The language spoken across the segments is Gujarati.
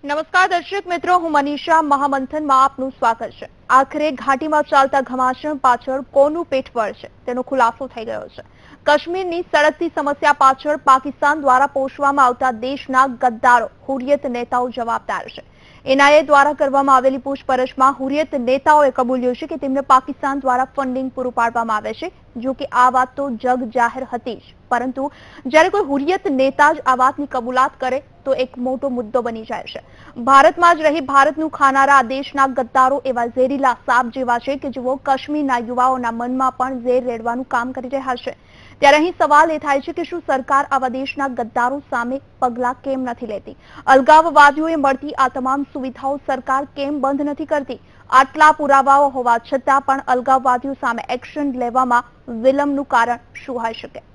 નમસ્કાર દર્શક મિત્રો, હું મનીષા મહામંથનમાં આપનું સ્વાગત છે। આખરે ઘાટીમાં ચાલતા ઘમાસણ પાછળ કોનું પેટ વળશે તેનો ખુલાસો થઈ ગયો છે। કાશ્મીરની સળગતી સમસ્યા પાછળ પાકિસ્તાન દ્વારા પોષવામાં આવતા દેશના ગદ્દારો હુરિયત નેતાઓ જવાબદાર છે। એનઆઈએ દ્વારા કરવામાં આવેલી પૂછપરછમાં હુરિયત નેતાઓએ કબૂલ્યું છે કે તેમને પાકિસ્તાન દ્વારા ફંડિંગ પૂરું પાડવામાં આવે છે। જો કે આ વાત તો જગ જાહેર હતી જ, પરંતુ જ્યારે કોઈ હુરિયત નેતા જ આ વાતની કબૂલાત કરે તો એક મોટો મુદ્દો બની જાય છે। ભારતમાં જ રહી ભારતનું ખાનારા આ દેશના ગદ્દારો એવા ઝેરીલા સાપ જેવા છે કે જેઓ કાશ્મીરના યુવાઓના મનમાં પણ ઝેર રેડવાનું કામ કરી રહ્યા છે। ત્યારે અહીં સવાલ એ થાય છે કે શું સરકાર આવા દેશના ગદ્દારો સામે પગલાં કેમ નથી લેતી? અલગાવવાદીઓએ મળતી આ તમામ સુવિધાઓ સરકાર કેમ બંધ નથી કરતી? આટલા પુરાવાઓ હોવા છતાં પણ અલગાવવાદીઓ સામે એક્શન લેવામાં વિલંબનું કારણ શું હોઈ શકે?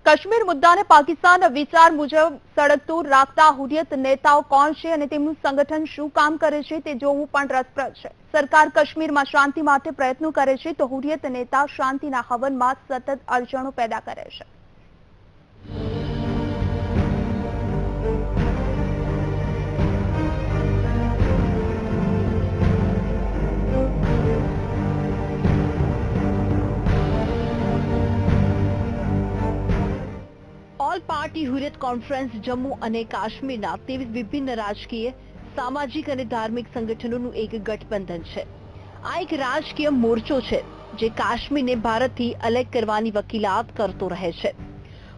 કાશ્મીર મુદ્દાને પાકિસ્તાનના વિચાર મુજબ સળગતું રાખતા હુરિયત નેતાઓ કોણ છે અને તેમનું સંગઠન શું કામ કરે છે તે જોવું પણ રસપ્રદ છે। સરકાર કાશ્મીરમાં શાંતિ માટે પ્રયત્નો કરે છે તો હુરિયત નેતા શાંતિના હવનમાં સતત અડચણો પેદા કરે છે। All party Hurriyat conference Jammu અને કાશ્મીરના 23 વિભિન્ન રાજકીય, સામાજિક અને ધાર્મિક સંગઠનોનું એક ગઠબંધન છે। આ એક રાજકીય મોરચો છે જે કાશ્મીરને ભારતથી અલગ કરવાની વકીલાત કરતો રહે છે।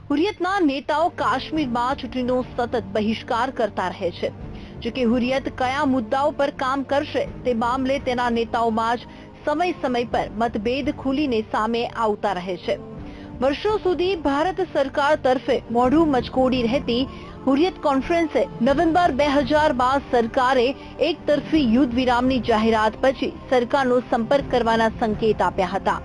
હુરિયતના નેતાઓ કાશ્મીરમાં ચૂંટણીનો સતત બહિષ્કાર કરતા રહે છે। જો કે હુરિયત કયા મુદ્દાઓ પર કામ કરશે તે મામલે તેના નેતાઓમાં જ સમય પર મતભેદ ખુલીને સામે આવતા રહે છે। વર્ષો સુધી ભારત સરકાર તરફે મોઢું મચકોડી રહેતી હુરિયત કોન્ફરન્સે નવેમ્બર 2012 સરકારે એક તરફી યુદ્ધ વિરામની જાહેરાત પછી સરકારનો સંપર્ક કરવાના સંકેત આપ્યા હતા,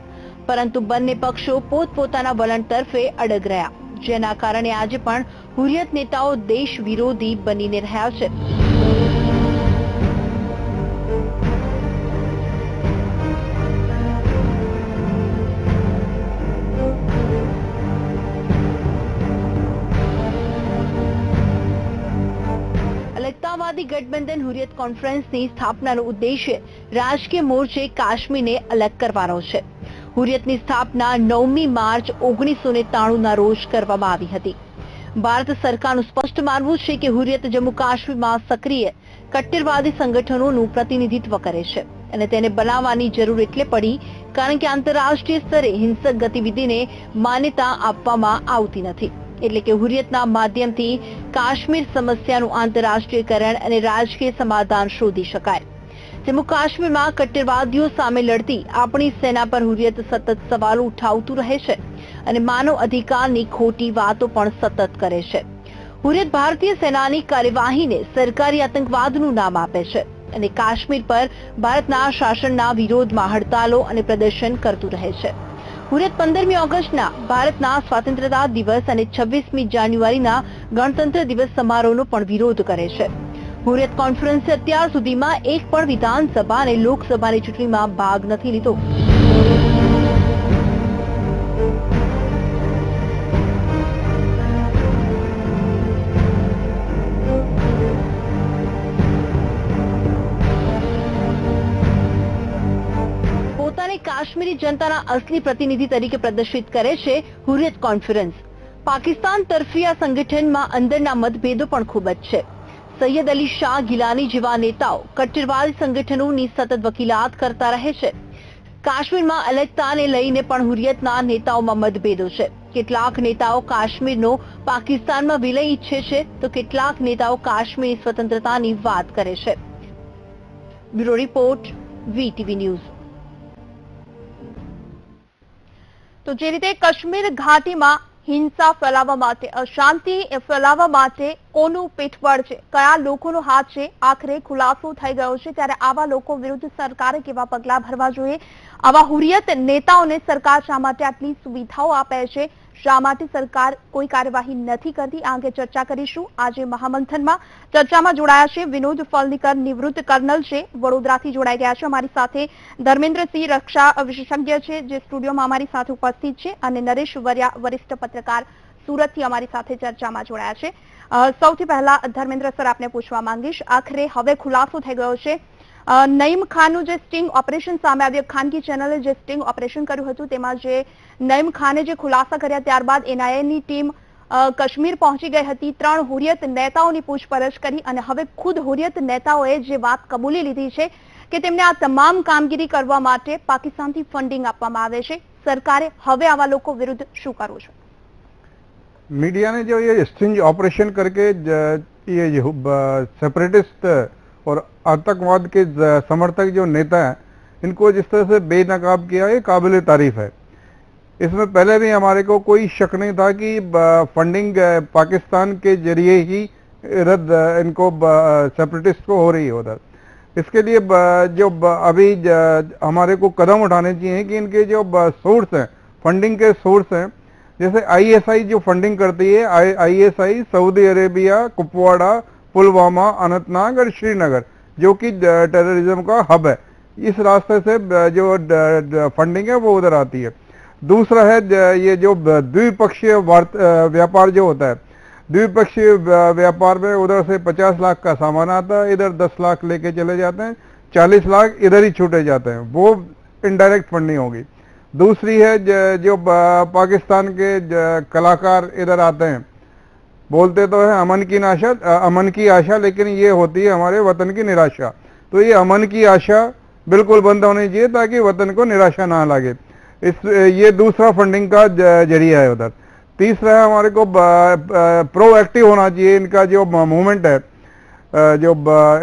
પરંતુ બંને પક્ષો પોતપોતાના વલણ તરફે અડગ રહ્યા, જેના કારણે આજે પણ હુરિયત નેતાઓ દેશ વિરોધી બનીને રહ્યા છે। અલગતાવાદી ગઠબંધન હુરિયત કોન્ફરન્સની સ્થાપનાનો ઉદ્દેશ્ય રાજકીય મોરચે કાશ્મીરને અલગ કરવાનો છે। હુરિયતની સ્થાપના 9મી માર્ચ 1993ના રોજ કરવામાં આવી હતી। ભારત સરકારનું સ્પષ્ટ માનવું છે કે હુરિયત જમ્મુ કાશ્મીરમાં સક્રિય કટ્ટરવાદી સંગઠનોનું પ્રતિનિધિત્વ કરે છે અને તેને બનાવવાની જરૂર એટલે પડી કારણ કે આંતરરાષ્ટ્રીય સ્તરે હિંસક ગતિવિધિને માન્યતા આપવામાં આવતી નથી। એટલે કે હુરિયતના માધ્યમથી કાશ્મીર સમસ્યાનું આંતરરાષ્ટ્રીયકરણ અને રાજકીય સમાધાન શોધી શકાય। જમ્મુ કાશ્મીરમાં કટ્ટરવાદીઓ સામે લડતી આપણી સેના પર હુરિયત સતત સવાલો ઉઠાવતું રહે છે અને માનવ અધિકારની ખોટી વાતો પણ સતત કરે છે। હુરિયત ભારતીય સેનાની કાર્યવાહીને સરકારી આતંકવાદનું નામ આપે છે અને કાશ્મીર પર ભારતના શાસનના વિરોધમાં હડતાલો અને પ્રદર્શન કરતું રહે છે। હુરિયત 15મી ઓગસ્ટના ભારતના સ્વાતંત્ર્યતા દિવસ અને 26મી જાન્યુઆરીના ગણતંત્ર દિવસ સમારોહનો પણ વિરોધ કરે છે। હુરિયત કોન્ફરન્સે અત્યાર સુધીમાં એક પણ વિધાનસભા અને લોકસભાની ચૂંટણીમાં ભાગ નથી લીધો। કાશ્મીરી જનતાના અસલી પ્રતિનિધિ તરીકે પ્રદર્શિત કરે છે હુરિયત કોન્ફરન્સ। પાકિસ્તાન તરફી આ સંગઠનમાં અંદરના મતભેદો પણ ખૂબ જ છે। સૈયદ અલી શાહ ગિલાની જેવા નેતાઓ કટ્ટરવાદી સંગઠનોની સતત વકીલાત કરતા રહે છે। કાશ્મીરમાં અલગતાને લઈને પણ હુરિયતના નેતાઓમાં મતભેદો છે। કેટલાક નેતાઓ કાશ્મીરનો પાકિસ્તાનમાં વિલય ઈચ્છે છે તો કેટલાક નેતાઓ કાશ્મીરની સ્વતંત્રતાની વાત કરે છે। Bureau report, VTV news. તો જે રીતે કાશ્મીર ઘાટીમાં હિંસા ફેલાવવા માટે, અશાંતિ ફેલાવવા માટે કોનું પીઠબળ છે, કયા લોકોનો હાથ છે, આખરે ખુલાસો થઈ ગયો છે। ત્યારે આવા લોકો વિરુદ્ધ સરકારે કેવા પગલાં ભરવા જોઈએ? આવા હુરિયત નેતાઓને સરકાર શા માટે આટલી સુવિધાઓ આપે છે? શા માટે સરકાર કોઈ કાર્યવાહી નથી કરતી, આ અંગે ચર્ચા કરીશું. આજે મહામંથનમાં ચર્ચામાં જોડાયા છે વિનોદ ફલનીકર, નિવૃત્ત કર્નલ છે, વડોદરાથી જોડાઈ ગયા છે. અમારી સાથે ધર્મેન્દ્રસિંહ, રક્ષા વિશેષજ્ઞ છે, જે સ્ટુડિયોમાં અમારી સાથે ઉપસ્થિત છે, અને નરેશ વરિયા, વરિષ્ઠ પત્રકાર, સુરતથી અમારી સાથે ચર્ચામાં જોડાયા છે. સૌથી પહેલા ધર્મેન્દ્ર સર, આપને પૂછવા માંગીશ, આખરે હવે ખુલાસો થઈ ગયો છે નઈમ ખાનનું જે સ્ટિંગ ઓપરેશન સામે આવ્યું, ખાનગી ચેનલે જે સ્ટિંગ ઓપરેશન કર્યું હતું તેમાં જે નઈમ ખાને જે ખુલાસા કર્યા, ત્યારબાદ એનઆઈએની ટીમ કાશ્મીર પહોંચી ગઈ હતી, 3 હુરિયત નેતાઓની પૂછપરછ કરી, અને હવે ખુદ હુરિયત નેતાઓએ જે વાત કબૂલી લીધી છે કે તેમને આ તમામ કામગીરી કરવા માટે પાકિસ્તાનથી ફંડિંગ આપવામાં આવે છે. સરકારે હવે આવા લોકો વિરુદ્ધ શું કરવું છે? मीडिया ने जो ये स्टिंग ऑपरेशन करके ये सेपरेटिस्ट और आतंकवाद के समर्थक जो नेता हैं, इनको जिस तरह से बेनकाब किया, ये काबिल तारीफ है. इसमें पहले भी हमारे को कोई शक नहीं था कि फंडिंग पाकिस्तान के जरिए ही रद्द इनको सेपरेटिस्ट को हो रही है उधर. इसके लिए जो अभी हमारे को कदम उठाने चाहिए कि इनके जो सोर्स हैं, फंडिंग के सोर्स हैं, जैसे आईएसआई जो फंडिंग करती है, ISI Saudi Arabia, Kupwara, Pulwama, Anantnag और श्रीनगर, जो कि टेररिज्म का हब है, इस रास्ते से जो फंडिंग है वो उधर आती है. दूसरा है ये जो द्विपक्षीय व्यापार जो होता है, द्विपक्षीय व्यापार में उधर से 50 लाख का सामान आता है, इधर 10 लाख लेके चले जाते हैं, 40 लाख इधर ही छूटे जाते हैं, वो इनडायरेक्ट फंडिंग होगी. दूसरी है जो पाकिस्तान के कलाकार इधर आते हैं, बोलते तो है अमन की आशा, लेकिन ये होती है हमारे वतन की निराशा. तो ये अमन की आशा बिल्कुल बंद होनी चाहिए ताकि वतन को निराशा ना लगे. ये दूसरा फंडिंग का जरिया है उधर. तीसरा है हमारे को प्रोएक्टिव होना चाहिए. इनका जो मूवमेंट है, जो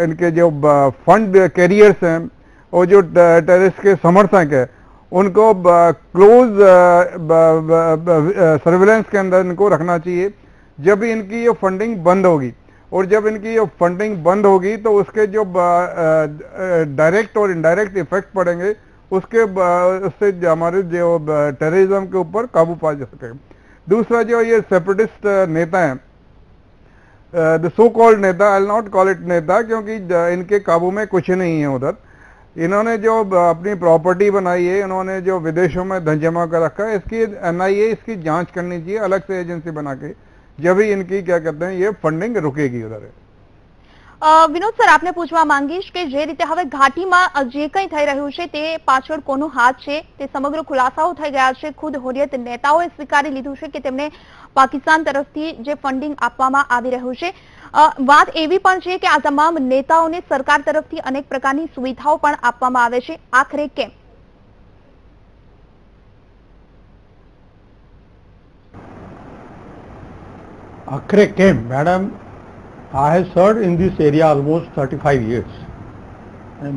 इनके जो फंड कैरियर्स हैं और जो टेररिस्ट के समर्थक है, उनको क्लोज सर्विलेंस के अंदर इनको रखना चाहिए. जब इनकी ये फंडिंग बंद होगी, और जब इनकी ये फंडिंग बंद होगी तो उसके जो डायरेक्ट और इनडायरेक्ट इफेक्ट पड़ेंगे, उससे हमारे जो टेररिज्म के ऊपर काबू पा जा सके. दूसरा जो ये सेपरेटिस्ट नेता हैं, द सो कॉल्ड नेता, I will not call it नेता, क्योंकि इनके काबू में कुछ नहीं है उधर. इन्होंने जो अपनी प्रॉपर्टी बनाई है, इन्होंने जो विदेशों में धन जमा कर रखा है, इसकी एनआईए इसकी जांच करनी चाहिए अलग से एजेंसी बना के, जब ही इनकी क्या कहते हैं ये फंडिंग रुकेगी उधर. વિનોદ સર, આપને પૂછવા માંગીશ કે જે રીતે હવે ઘાટીમાં જે કંઈ થઈ રહ્યું છે તે પાછળ કોનો હાથ છે, તે સમગ્ર ખુલાસાઓ થઈ ગયા છે. ખુદ હુરિયત નેતાઓએ સ્વીકારી લીધું છે કે તેમને પાકિસ્તાન તરફથી જે ફંડિંગ આપવામાં આવી રહ્યું છે. વાત એવી પણ છે કે આ તમામ નેતાઓને સરકાર તરફથી અનેક પ્રકારની સુવિધાઓ પણ આપવામાં આવે છે. આખરે કેમ? आखिर केम madam, I have serve in this area almost 35 years.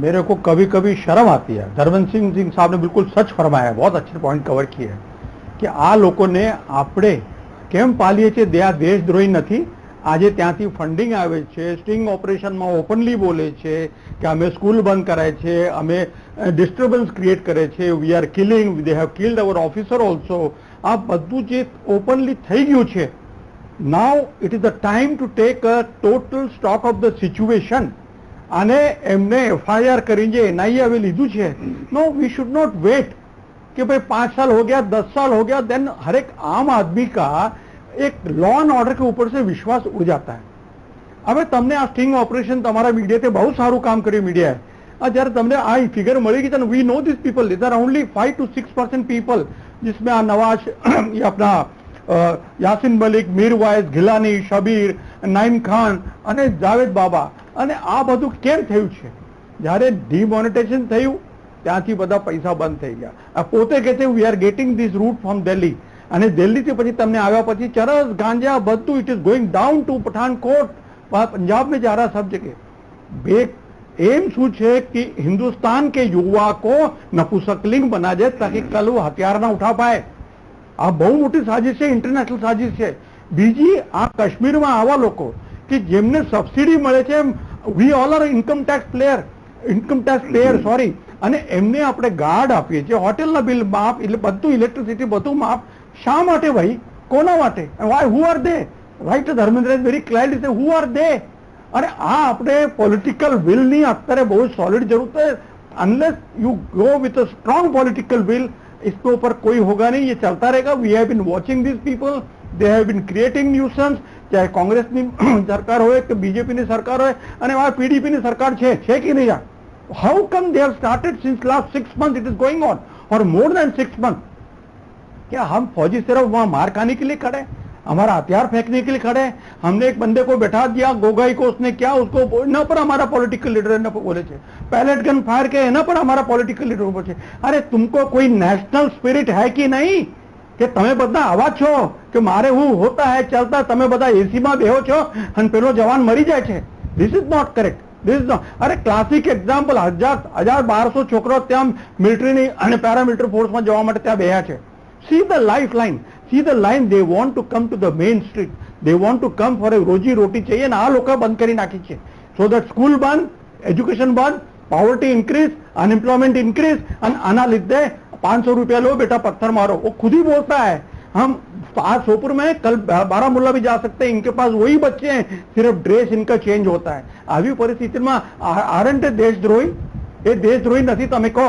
मेरे को कभी कभी शर्म आती है. धर्मेंद्र सिंह साहब ने बिल्कुल सच फरमाया है, बहुत अच्छे पॉइंट कवर किए हैं कि आ लोकोने આપણે કેમ પાલીએ છીએ, દે આ દેશદ્રોહી નથી. આજે ત્યાંથી ફંડિંગ આવે છે, સ્ટિંગ ઓપરેશનમાં ઓપનલી બોલે છે કે અમે સ્કૂલ બંધ કરાય છે, અમે ડિસ્ટર્બન્સ ક્રિએટ કરે છે, we are killing, they have killed our officer also. આ બધું જે ઓપનલી થઈ ગયું છે, now it is the time to take a total stock of the situation. અને એમને એફઆઈઆર કરીને જે એનઆઈએ હવે લીધું છે, નો વી શુડ નોટ વેટ कि भाई 5 साल हो गया, 10 साल हो गया, देन हर एक आम आदमी का एक लॉ एंड ऑर्डर के ऊपर से विश्वास उड़ जाता है. હવે તમને આ સ્ટિંગ ઓપરેશન તમારા મીડિયાએ બહુ સારું કામ કર્યું. મીડિયાએ જ્યારે તમને આ ફિગર મળી ગઈ તો we know this people, there are only 5 to 6% people, जिसमें આ નવાઝ, ये अपना यासीन मलिक, मीरवाइज, गिलानी, शबीर, नाइम खान અને જાવેદ બાબા. અને આ બધું કેમ થયું છે? જ્યારે ડિમોનેટાઇઝેશન થયું ત્યાંથી બધા પૈસા બંધ થઈ ગયા. આ પોતે કહે છે we are getting this route from Delhi, અને દિલ્હીથી પછી તમને આવ્યા પછી ચરસ, ગાંજા બધું it is going down to Pathankot, Punjab में जा रहा सब जगह. बे एम शू है कि हिंदुस्तान के युवा को नपुंसकलिंग बना जाए ताकि कल वो हथियार ना उठा पाए. आ बहु मोटी साजिश है, इंटरनेशनल साजिश है. बीजी आ काश्मीर में आवा लोको कि जेमने सब्सिडी મળે છે, we all are income tax payer sorry, અને એમને આપણે ગાર્ડ આપીએ છીએ, હોટેલના બિલ માફ, એટલે બધું ઇલેક્ટ્રિસિટી બધું માફ. શા માટે ભાઈ? કોના માટે? Why? Who are they? Right? Dharmendra very clearly say who are they? અને આ આપણે પોલિટિકલ વિલની અત્યારે બહુ સોલિડ જરૂર છે. Unless you go with a strong political will, इसके ऊपर कोई होगा नहीं, ये चलता रहेगा. We have been watching this people, they have been creating nuisance. चाहे कांग्रेसની સરકાર હોય કે બીજેપીની સરકાર હોય, અને આ પીડીપીની સરકાર છે કે નહીં? How come they have started since last 6 months it is going on और मोर देन 6 months. क्या हम फौजी सिर्फ वहां मार खाने के लिए खड़े, हमारा हथियार फेंकने के लिए खड़े? हमने एक बंदे को बैठा दिया, गोगाई को, उसने क्या उसको न पर हमारा पॉलिटिकल लीडर न बोले थे, पैलेट गन फायर के न पर हमारा पॉलिटिकल लीडर बोले. अरे तुमको कोई नेशनल स्पिरिट है कि नहीं કે તમે બધા આવા છો કે મારે હું હોતા હે ચલતા, તમે બધા એસીમાં બેહો છો અને પેલો જવાન મરી જાય છે? This is not correct. This is not. અરે ક્લાસિક એક્ઝામ્પલ, 1200 છોકરો ત્યાં મિલિટરીની અને પેરામિલિટરી ફોર્સમાં જવા માટે ત્યાં બેહ્યા છે. See the life line, see the line. They want to come to the main street, they want to come for a રોજી રોટી चाहिए ને આ લોકો બંધ કરી નાખી છે. so that school બંધ, education બંધ, poverty increase, unemployment increase, અને આના લીધે 500 रुपया लो बेटा पत्थर मारो. वो खुद ही बोलता है. हम आज सोपुर में, कल बारामुल्ला भी जा सकते हैं, इनके पास वही बच्चे हैं, सिर्फ ड्रेस इनका चेंज होता है. આવી પરિસ્થિતિમાં આરન્ટ દેશદ્રોહી? એ દેશદ્રોહી નથી તમે કહો?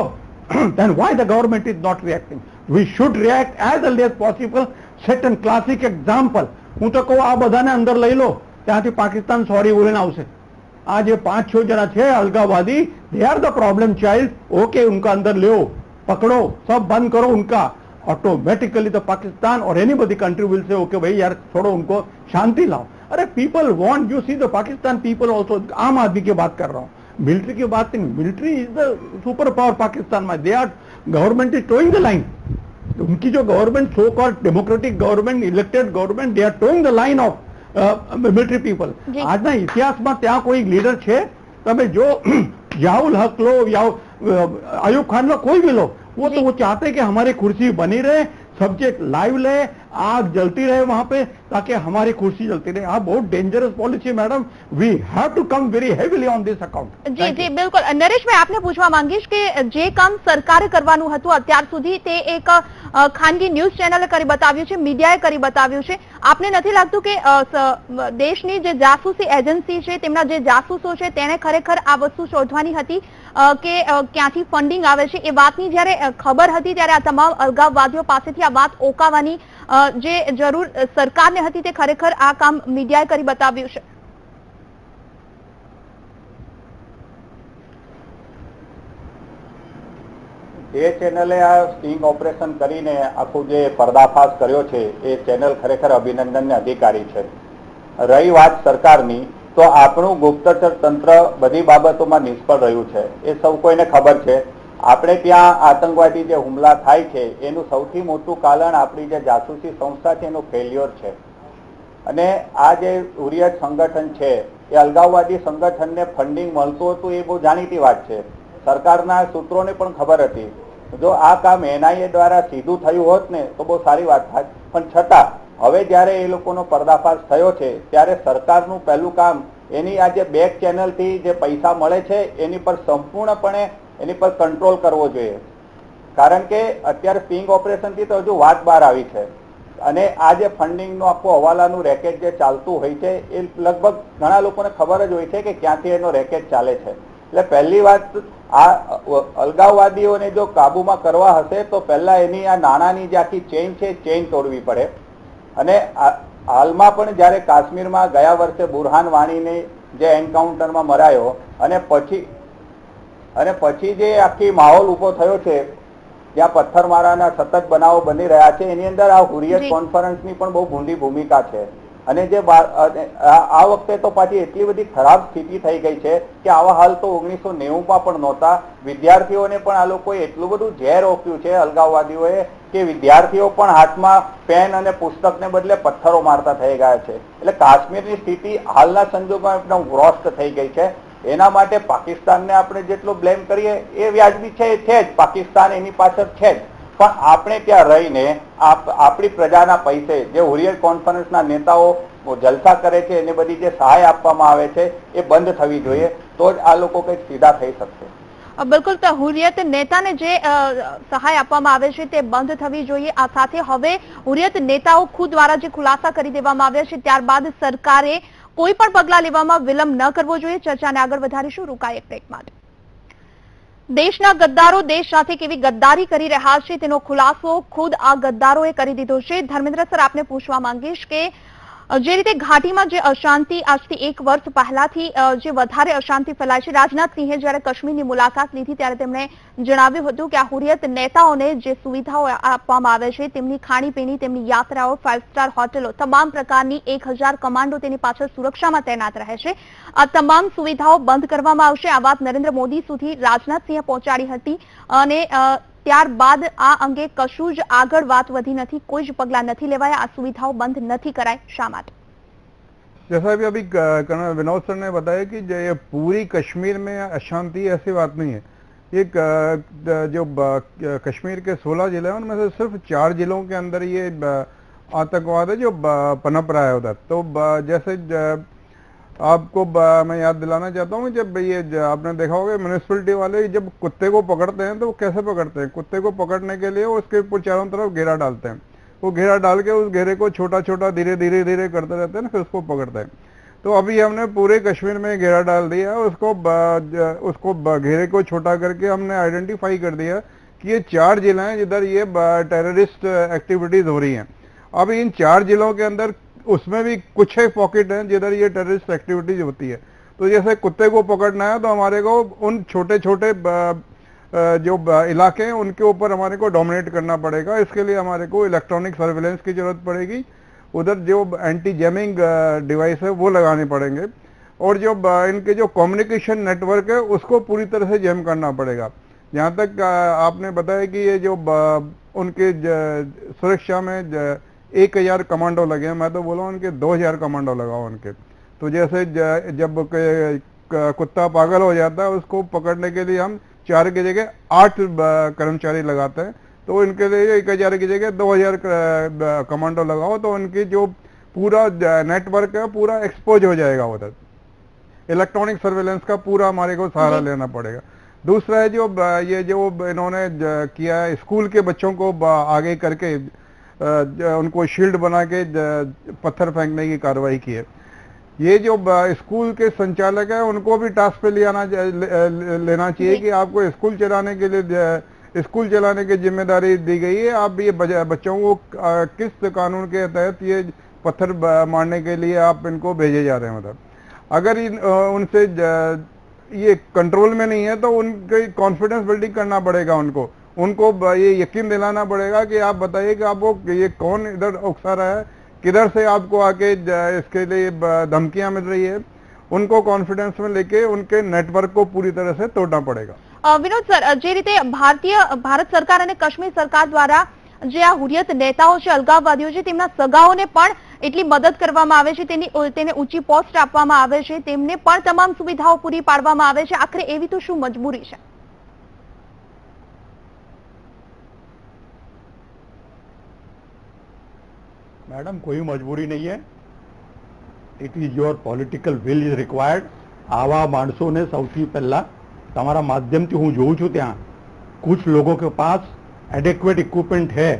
then why the government is not reacting? We should react as early as possible. Set an classic example. હું તો કહું આ બધાને અંદર લઈ લો, ત્યાંથી પાકિસ્તાન સોરી બોલીને આવશે. આ જે 5-6 જણા છે અલગાવાદી, they are the problem child. Okay, उनका अंदर लो, पकड़ो, सब बंद करो उनका. ऑटोमेटिकली द पाकिस्तान और anybody country will say okay भाई यार छोड़ो, उनको शांति लाओ. अरे people want, you see the Pakistan people also. आम आदमी की बात कर रहा हूँ, मिलिट्री की बात नहीं. Military is the super power Pakistan में. They are, government is toeing the line. उनकी जो government, so called democratic government, elected government, they are toeing the line of military people. આજના ઇતિહાસમાં ત્યાં કોઈ લીડર છે? તમે જો યાઉલ હક લો, अयूब खान लो, कोई भी लो, वो तो वो चाहते कि हमारी कुर्सी बनी रहे, सब्जेक्ट लाइव रहे, आग जलती रहे वहां पे, ताकि हमारी कुर्सी जलती रहे. આ બહુ dangerous policy madam. We have to come very heavily on this account. જી જી બિલકુલ. નરેશભાઈ, આપને પૂછવા માંગીશ કે જે કામ સરકારે કરવાનું હતું અત્યાર સુધી, તે એક ખાનગી ન્યૂઝ ચેનલે કરી બતાવ્યું છે, મીડિયાએ કરી બતાવ્યું છે. આપને નથી લાગતું કે દેશની જે જાસૂસી એજન્સી છે, તેમના જે જાસૂસો છે, તેને ખરેખર આ વસ્તુ શોધવાની હતી કે ક્યાંથી ફંડિંગ આવે છે? એ વાતની જ્યારે ખબર હતી ત્યારે આ તમામ અલગાવવાદીઓ પાસેથી આ વાત ઓકાવાની જે જરૂર સરકારને હતી, તે ખરેખર આ કામ મીડિયાએ કરી બતાવ્યું છે. એ ચેનલે આ સ્ટિંગ ઓપરેશન કરીને આખું જે પર્દાફાશ કર્યો છે, એ ચેનલ ખરેખર અભિનંદનને અધિકારી છે. રહી વાત સરકારની, તો આપણું ગુપ્તચર તંત્ર બધી બાબતોમાં નિષ્ફળ રહ્યું છે, એ સૌ કોઈને ખબર છે. આપણે ત્યાં આતંકવાદી જે હુમલા થાય છે, એનું સૌથી મોટું કારણ આપણી જે જાસૂસી સંસ્થા છે, એનું ફેલ્યોર છે. અને આ જે હુરિયત સંગઠન છે, એ અલગાવવાદી સંગઠનને ફંડિંગ મળતું હતું, એ બહુ જાણીતી વાત છે. સરકારના સૂત્રોને પણ ખબર હતી. જો આ કામ NIA દ્વારા સીધું થયું હોત ને તો બહુ સારી વાત થાય. પણ છતાં હવે જ્યારે એ લોકોનો પર્દાફાશ થયો છે, ત્યારે સરકારનું પહેલું કામ એની આ જે બેક ચેનલથી જે પૈસા મળે છે, એની પર સંપૂર્ણપણે એની પર કંટ્રોલ કરવો જોઈએ. કારણ કે અત્યારે સ્ટિંગ ઓપરેશનથી તો હજુ વાત બહાર આવી છે, અને આ જે ફંડિંગનું આખું હવાલાનું રેકેટ જે ચાલતું હોય છે, એ લગભગ ઘણા લોકોને ખબર જ હોય છે કે ક્યાંથી એનો રેકેટ ચાલે છે. એટલે પહેલી વાત, આ અલગાવવાદીઓને જો કાબુમાં કરવા હશે તો પહેલા એની આ નાણાંની જે આખી ચેઇન છે, ચેઇન તોડવી પડે. અને હાલમાં પણ જ્યારે કાશ્મીરમાં ગયા વર્ષે બુરહાન વાણીને જે એન્કાઉન્ટરમાં મરાયો, અને પછી જે આખી માહોલ ઉભો થયો છે, જ્યાં પથ્થરમારાના સતત બનાવો બની રહ્યા છે, એની અંદર આ હુરિયત કોન્ફરન્સની પણ બહુ ભૂંડી ભૂમિકા છે. અને જે આ વખતે તો પાછી એટલી બધી ખરાબ સ્થિતિ થઈ ગઈ છે કે આવા હાલ તો 1990માં પણ નહોતા. વિદ્યાર્થીઓને પણ આ લોકોએ એટલું બધું ઝેર ઓપ્યું છે અલગાવવાદીઓએ કે વિદ્યાર્થીઓ પણ હાથમાં પેન અને પુસ્તકને બદલે પથ્થરો મારતા થઈ ગયા છે. એટલે કાશ્મીરની સ્થિતિ હાલના સંજોગોમાં એકદમ વ્રોસ્ટ થઈ ગઈ છે. એના માટે પાકિસ્તાનને આપણે જેટલો બ્લેમ કરીએ એ વ્યાજબી છે જ. પાકિસ્તાન એની પાછળ છે જ. પણ આપણે ત્યાં રહીને આપણી પ્રજાના પૈસે જે હુરિયત કોન્ફરન્સના નેતાઓ જલસા કરે છે, એને બધી જે સહાય આપવામાં આવે છે, એ બંધ થવી જોઈએ. તો જ આ લોકો કંઈક સીધા થઈ શકશે. બિલકુલ, તો હુરિયત નેતાને જે સહાય આપવામાં આવે છે તે બંધ થવી જોઈએ. આ સાથે હવે હુરિયત નેતાઓ ખુદ દ્વારા જે ખુલાસા કરી દેવામાં આવ્યા છે ત્યારબાદ સરકારે કોઈ પણ પગલાં લેવામાં વિલંબ ન કરવો જોઈએ. ચર્ચાને આગળ વધારીશું રોકાય એક બ્રેક માટે. દેશના ગદ્દારો દેશ સાથે કેવી ગદ્દારી કરી રહ્યા છે તેનો ખુલાસો ખુદ આ ગદ્દારોએ કરી દીધો છે. ધર્મેન્દ્ર સર, આપને પૂછવા માંગીશ કે જે રીતે ઘાટીમાં જે અશાંતિ આજથી 1 વર્ષ પહેલાથી જે વધારે અશાંતિ ફેલાય છે, રાજનાથસિંહે જ્યારે કાશ્મીરની મુલાકાત લીધી ત્યારે તેમણે જણાવ્યું હતું કે આ હુરિયત નેતાઓને જે સુવિધાઓ આપવામાં આવે છે તેમની ખાણીપીણી, તેમની યાત્રાઓ, 5 સ્ટાર હોટેલો, તમામ પ્રકારની 1000 કમાન્ડો તેની પાછળ સુરક્ષામાં તૈનાત રહે છે. આ તમામ સુવિધાઓ બંધ કરવામાં આવશે. આ વાત નરેન્દ્ર મોદી સુધી રાજનાથસિંહે પહોંચાડી હતી અને ત્યારબાદ આ અંગે કશું જ આગળ વાત વધી નથી, કોઈ જ પગલાં નથી લેવાયા. આ સુવિધાઓ બંધ નથી કરાય, શા માટે? जैसा भी अभी कर्नल विनोद सर ने बताया कि ये पूरी कश्मीर में अशांति ऐसी बात नहीं है. ये जो कश्मीर के 16 जिले हैं उनमें से सिर्फ 4 जिलों के अंदर ये आतंकवाद है जो पनप रहा है उधर. तो जैसे आपको मैं याद दिलाना चाहता हूँ, जब ये आपने देखा होगा म्यूनिसिपैलिटी वाले जब कुत्ते को पकड़ते हैं तो वो कैसे पकड़ते हैं? कुत्ते को पकड़ने के लिए उसके ऊपर चारों तरफ घेरा डालते हैं. वो घेरा डाल के उस घेरे को छोटा छोटा धीरे धीरे धीरे करते रहते हैं ना, फिर उसको पकड़ते हैं. तो अभी हमने पूरे कश्मीर में घेरा डाल दिया है. उसको घेरे को छोटा करके हमने आइडेंटिफाई कर दिया कि ये 4 जिले हैं जिधर ये टेररिस्ट एक्टिविटीज हो रही हैं. अब इन 4 जिलों के अंदर उसमें भी कुछ एक पॉकेट हैं जिधर ये टेररिस्ट एक्टिविटीज होती है. तो जैसे कुत्ते को पकड़ना है तो हमारे को उन छोटे छोटे जो इलाके हैं उनके ऊपर हमारे को डोमिनेट करना पड़ेगा. इसके लिए हमारे को इलेक्ट्रॉनिक सर्विलेंस की जरूरत पड़ेगी. उधर जो एंटी जैमिंग डिवाइस है वो लगाने पड़ेंगे और जो इनके जो कम्युनिकेशन नेटवर्क है उसको पूरी तरह से जैम करना पड़ेगा. जहाँ तक आपने बताया कि ये जो उनके सुरक्षा में 1000 कमांडो लगे हैं, मैं तो बोला उनके 2000 कमांडो लगाओ उनके. तो जैसे जब कुत्ता पागल हो जाता है उसको पकड़ने के लिए हम 4 की जगह 8 कर्मचारी लगाते हैं. तो इनके लिए 1000 की जगह 2000 कमांडो लगाओ तो उनकी जो पूरा नेटवर्क है पूरा एक्सपोज हो जाएगा. उधर इलेक्ट्रॉनिक सर्वेलेंस का पूरा हमारे को सहारा लेना पड़ेगा. दूसरा है जो ये जो इन्होंने किया है स्कूल के बच्चों को आगे करके उनको शील्ड बना के पत्थर फेंकने की कार्रवाई की है. ये जो स्कूल के संचालक है उनको भी टास्क पे लेना चाहिए कि आपको स्कूल चलाने के लिए स्कूल चलाने की जिम्मेदारी दी गई है. आप ये बच्चों को किस कानून के तहत ये पत्थर मारने के लिए आप इनको भेजे जा रहे हैं. मतलब अगर उनसे ये कंट्रोल में नहीं है तो उनकी कॉन्फिडेंस बिल्डिंग करना पड़ेगा. उनको ये यकीन दिलाना पड़ेगा कि आप बताइए कि आपको ये कौन इधर उकसा रहा है, किधर से आपको आके इसके लिए धमकियां मिल रही है. उनको कॉन्फिडेंस में लेके उनके नेटवर्क को पूरी तरह से तोड़ना पड़ेगा. વિનોદ સર, જે રીતે ભારત સરકાર અને કાશ્મીર સરકાર દ્વારા જે આ હુરિયત નેતાઓ છે, અલગાવવાદીઓ છે, તેમના સગાઓને પણ એટલી મદદ કરવામાં આવે છે, તેને ઊંચી પોસ્ટ આપવામાં આવે છે, તેમને પણ તમામ સુવિધાઓ પૂરી પાડવામાં આવે છે. આખરે એવી તો શું મજબૂરી છે? मैडम कोई मजबूरी नहीं है. It is your political will is required. आवा माणसों ने સૌથી પહેલા તમારા માધ્યમથી હું જોઉં છું ત્યાં कुछ लोगों के पास एडेक्वेट इक्विपमेंट है,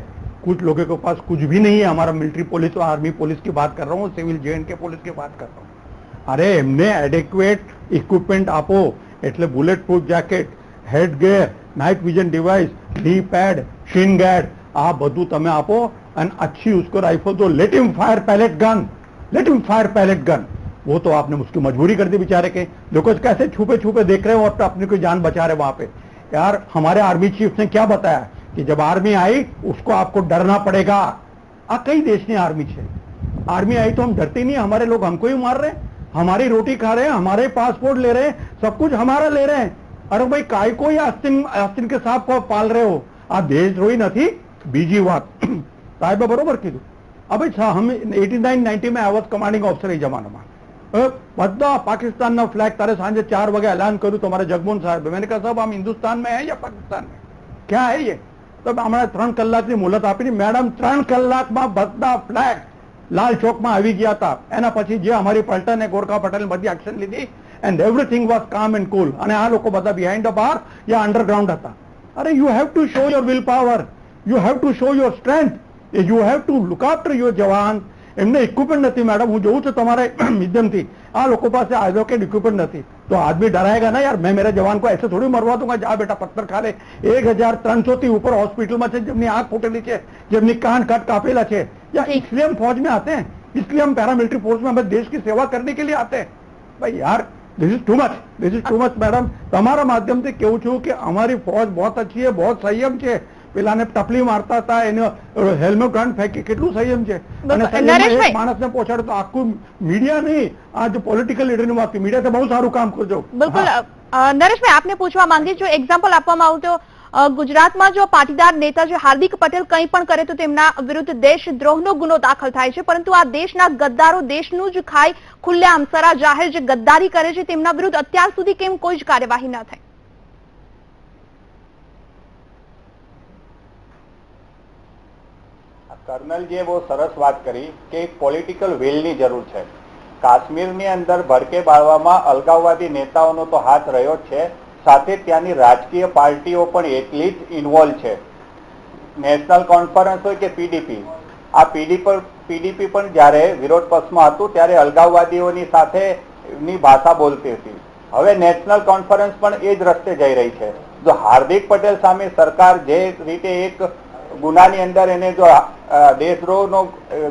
कुछ लोगों के पास कुछ भी नहीं है. हमारा मिलिट्री पुलिस और आर्मी पुलिस की बात कर रहा हूँ, सिविल J&K पुलिस की बात कर रहा हूँ. अरे એમને એડેક્વેટ ઇક્વિપમેન્ટ આપો એટલે bullet proof jacket, head gear, night vision device, knee pad, shin guard, આ બધું તમે આપો અને अच्छी उसको राइफल दो. Let him fire pellet gun, let him fire pellet gun. वो तो आपने उसकी मजबूरी कर दी बेचारे के. देखो कैसे छुपे छुपे देख रहे हो और अपनी कोई जान बचा रहे वहां पे. यार हमारे आर्मी चीफ ने क्या बताया कि जब आर्मी आई उसको आपको डरना पड़ेगा. कई देश ने आर्मी है, आर्मी आई तो हम डरते नहीं. हमारे लोग हमको ही मार रहे हैं, हमारी रोटी खा रहे हैं, हमारे पासपोर्ट ले रहे हैं, सब कुछ हमारा ले रहे हैं. अरे भाई काय कोई आस्तीन के सांप को पाल रहे हो? आ देशद्रोही नहीं. बीजी बात साहेबे बरोबर कीधું. હવે हम 89-90 में आई वॉज कमांडिंग ऑफिसर એ જમાનામાં બધા પાकिस्तान फ्लैग तारे सांजे 4 वागे ऐलान કર્યું તમારે जगमोहन साहब. मैंने कहा साहब हम हिंदुस्तान में है या पाकिस्तान में, क्या है ये? तो हमारे 3 કલાકની મુહલત આપી. मैडम 3 કલાકમાં બધા फ्लैग लाल चौक में આવી ગયા હતા. એના પછી જે અમારી પલટન ને ગોરખા પટેલ બધી એક્શન લીધી and everything was calm and cool. અને આ લોકો બધા બિહાઇન્ડ ધ બાર યા અંડરગ્રાઉન્ડ હતા. અરે you have to show your will power, you have to show your strength, you have to look after your jawan. એમને ઇક્વિપમેન્ટ નથી મેડમ, હું જોઉં છું તમારે માધ્યમથી, આ લોકો પાસે એડવોકેટ ઇક્વિપમેન્ટ નથી. तो आदमी डराएगा ना यार, मैं मेरे जवान को ऐसे थोड़ी मरवा दूंगा, जा बेटा पत्थर खा ले. 1300 થી ઉપર હોસ્પિટલમાં છે, જેમની આંખ ફૂટેલી છે, જેમની कान काट कापेला છે. या इसलिए हम फौज में आते हैं, इसलिए हम पैरामिलिट्री फोर्स में हमें देश की सेवा करने के लिए आते हैं. भाई यार this is too much madam. તમારા માધ્યમથી કેવું છું કે અમારી ફौज बहुत अच्छी है, बहुत સંયમ છે. પેલાને ટપલી મારતા હતા, એને હેલ્મેટ કાઢ ફેંકી, કેટલું સંયમ છે. અને સંયમ એક માણસને પહોંચાડે તો આખું મીડિયા નહીં, આ જો પોલિટિકલ લીડરની વાત, મીડિયા તો બહુ સારું કામ કરજો. બિલકુલ નરેશભાઈ, આપને પૂછવા માંગીએ જો એક્ઝામ્પલ આપવામાં આવું તો ગુજરાતમાં જો પાટીદાર નેતા જે હાર્દિક પટેલ કંઈ પણ કરે તો તેમના વિરુદ્ધ દેશદ્રોહનો ગુનો દાખલ થાય છે, પરંતુ આ દેશના ગદ્દારો દેશનું જ ખાઈ ખુલ્લેઆમ સરા જાહેર જે ગદ્દારી કરે છે તેમના વિરુદ્ધ અત્યાર સુધી કેમ કોઈ જ કાર્યવાહી ન થઈ? કર્નલજીએ બહુ સરસ વાત કરી કે એક પોલિટિકલ વિલની જરૂર છે. કાશ્મીરની અંદર ભડકે બાળવામાં અલગાવવાદી નેતાઓનો તો હાથ રહ્યો જ છે, સાથે ત્યાંની રાજકીય પાર્ટીઓ પણ એટલી જ ઇન્વોલ્વ છે. નેશનલ કોન્ફરન્સ હોય કે પીડીપી, આ પીડીપી પણ જ્યારે વિરોધ પક્ષમાં હતું ત્યારે અલગાવવાદીઓની સાથે ની ભાષા બોલતી હતી. હવે નેશનલ કોન્ફરન્સ પણ એ જ રસ્તે જઈ રહી છે. જો હાર્દિક પટેલ સામે સરકાર જે રીતે એક ગુનાની અંદર એને જો દેશદ્રોહનો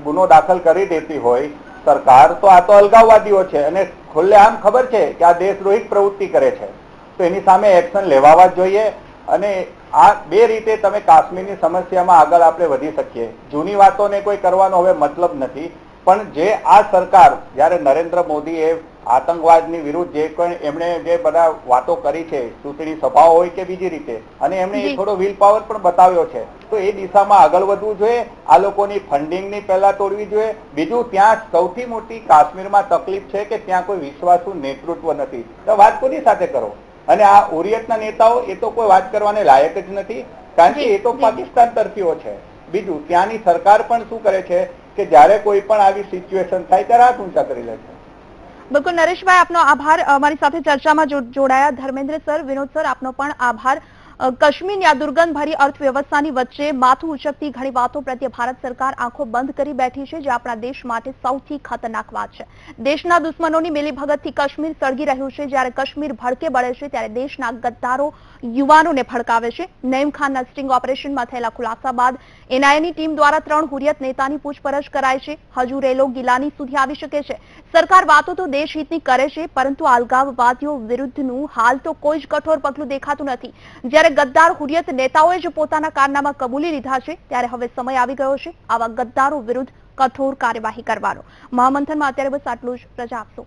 ગુનો દાખલ કરી દેતી હોય સરકાર, તો આ તો અલગાવવાદીઓ છે અને ખુલ્લેઆમ ખબર છે કે આ દેશદ્રોહિક પ્રવૃત્તિ કરે છે, તો એની સામે એક્શન લેવા જ જોઈએ. અને આ બે રીતે તમે કાશ્મીરની સમસ્યામાં આગળ આપણે વધી શકીએ. જૂની વાતોને કોઈ કરવાનો હવે મતલબ નથી, પણ જે આ સરકાર જ્યારે નરેન્દ્ર મોદીએ આતંકવાદની વિરુદ્ધ જે કોઈ એમણે જે બધા વાતો કરી છે, ચૂંટણી સભાઓ હોય કે બીજી રીતે, અને એમણે એ થોડો વિલ પાવર પણ બતાવ્યો છે, તો એ દિશામાં આગળ વધવું જોઈએ. આ લોકોની ફંડિંગની પહેલા તોડવી જોઈએ. બીજું, ત્યાં સૌથી મોટી કાશ્મીરમાં તકલીફ છે કે ત્યાં કોઈ વિશ્વાસુ નેતૃત્વ નથી. તો વાત કોની સાથે કરો? અને આ હુરિયતના નેતાઓ એ તો કોઈ વાત કરવાને લાયક જ નથી, કારણ કે એ તો પાકિસ્તાન તરફીઓ છે. બીજું, ત્યાંની સરકાર પણ શું કરે છે કે જ્યારે કોઈ પણ આવી સિચ્યુએશન થાય ત્યારે હાથ ઊંચા કરી લે છે. બિલકુલ નરેશભાઈ, આપનો આભાર અમારી સાથે ચર્ચામાં જોડાયા. ધર્મેન્દ્ર સર, વિનોદ સર, આપનો પણ આભાર. કાશ્મીરની આ દુર્ગંધભરી અર્થવ્યવસ્થાની વચ્ચે માથું ઉચકતી ઘણી વાતો પ્રત્યે ભારત સરકાર આંખો બંધ કરી બેઠી છે, જે આપણા દેશ માટે સૌથી ખતરનાક વાત છે. દેશના દુશ્મનોની મિલીભગતથી કાશ્મીર સળગી રહ્યું છે. જ્યારે કાશ્મીર ભડકે બળે છે ત્યારે દેશના ગદ્દારો યુવાનોને ભડકાવે છે. નઈમ ખાનના સ્ટિંગ ઓપરેશનમાં થયેલા ખુલાસા બાદ એનઆઈએની ટીમ દ્વારા 3 હુરિયત નેતાની પૂછપરછ કરાય છે. હજુ રેલો ગિલાની સુધી આવી શકે છે. સરકાર વાતો તો દેશહિતની કરે છે, પરંતુ અલગાવવાદીઓ વિરુદ્ધનું હાલ તો કોઈ જ કઠોર પગલું દેખાતું નથી. જ્યારે ગદ્દાર હુરિયત નેતાઓએ જ પોતાના કારનામા કબૂલી લીધા છે, ત્યારે હવે સમય આવી ગયો છે આવા ગદ્દારો વિરુદ્ધ કઠોર કાર્યવાહી કરવાનો. મહામંથનમાં અત્યારે બસ આટલું જ. રજા આપશો.